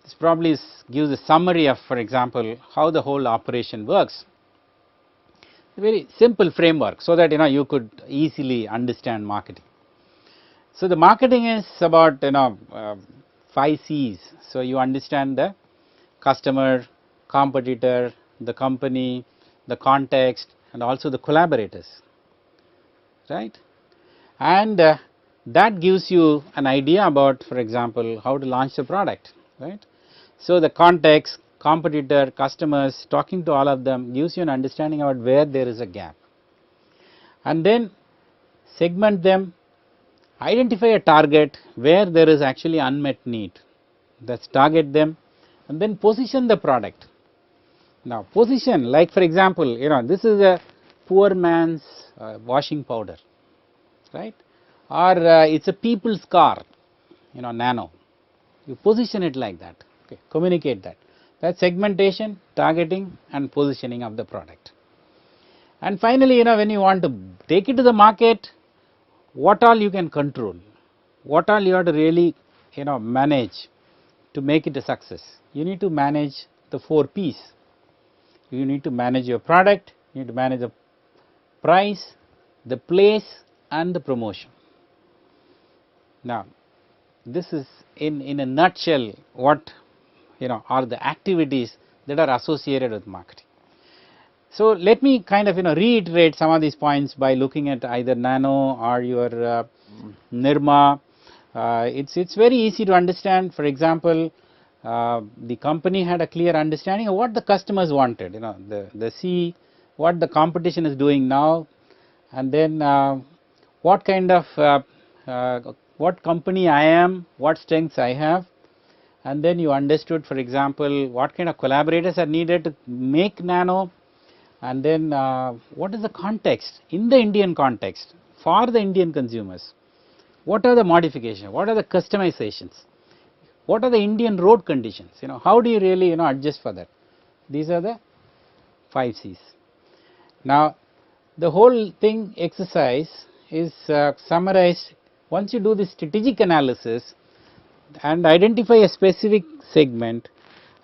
this probably gives a summary of, for example, how the whole operation works. A very simple framework, so that you could easily understand marketing. So the marketing is about 5 C's. So you understand the customer, competitor, the company, the context, and also the collaborators, right? And that gives you an idea about, for example, how to launch the product, right? So the context, competitor, customers, talking to all of them gives you an understanding about where there is a gap, and then segment them, identify a target where there is actually unmet need, that's target them, and then position the product. Now position, like for example, this is a poor man's washing powder, right? Or it's a people's car, nano. You position it like that, okay, communicate that. That's segmentation, targeting, and positioning of the product. And finally, when you want to take it to the market, what all you can control, what all you have to really manage to make it a success. You need to manage the 4 P's. You need to manage your product, you need to manage the price, the place, and the promotion. Now this is in a nutshell what are the activities that are associated with marketing. So let me kind of reiterate some of these points by looking at either Nano or your Nirma. It's very easy to understand. For example, the company had a clear understanding of what the customers wanted, the C, what the competition is doing now, and then what kind of what company I am, what strengths I have, and then you understood, for example, what kind of collaborators are needed to make Nano, and then what is the context in the Indian context for the Indian consumers. What are the modifications, what are the customizations, what are the Indian road conditions, how do you really adjust for that. These are the 5 C's. Now the whole thing exercise is summarized once you do the strategic analysis and identify a specific segment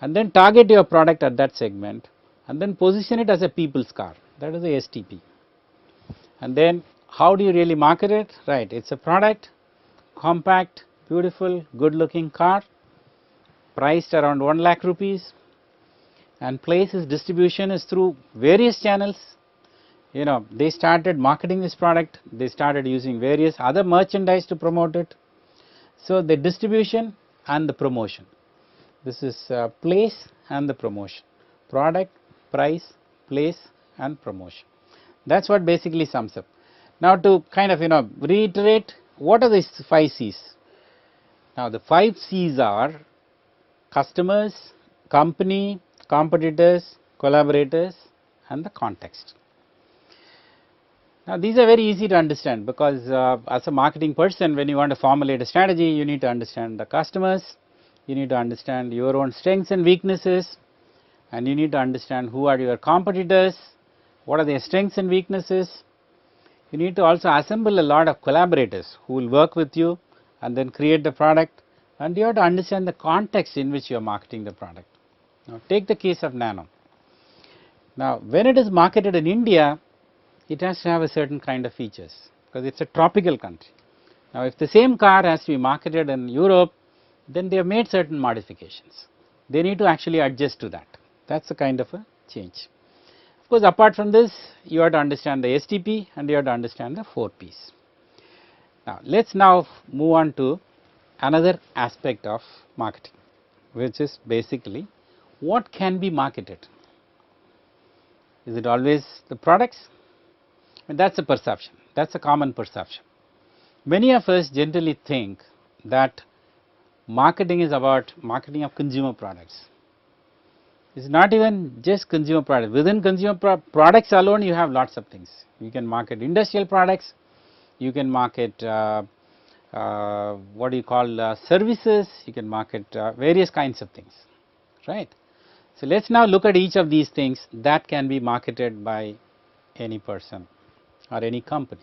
and then target your product at that segment and then position it as a people's car, that is the STP. And then how do you really market it? Right, it's a product, compact, beautiful, good looking car, priced around 1 lakh rupees, and place its distribution is through various channels. They started marketing this product, they started using various other merchandise to promote it. So the distribution and the promotion, this is place and the promotion, product, price, place, and promotion. That's what basically sums up. Now to kind of reiterate, what are these 5 C's? Now the 5 C's are customers, company, competitors, collaborators, and the context. Now these are very easy to understand because as a marketing person, when you want to formulate a strategy, you need to understand the customers, you need to understand your own strengths and weaknesses, and you need to understand who are your competitors, what are their strengths and weaknesses. You need to also assemble a lot of collaborators who will work with you and then create the product, and you have to understand the context in which you are marketing the product. Now take the case of Nano. Now when it is marketed in India, it has to have a certain kind of features because it's a tropical country. Now if the same car has to be marketed in Europe, then they have made certain modifications. They need to actually adjust to that. That's a kind of a change. Of course, apart from this, you have to understand the STP and you have to understand the 4 P's. Now let's now move on to another aspect of marketing, which is basically what can be marketed. Is it always the products? And that's a perception, that's a common perception. Many of us generally think that marketing is about marketing of consumer products. It's not even just consumer products. Within consumer products alone, you have lots of things. You can market industrial products, you can market what do you call services, you can market various kinds of things, right. So let's now look at each of these things that can be marketed by any person or any company.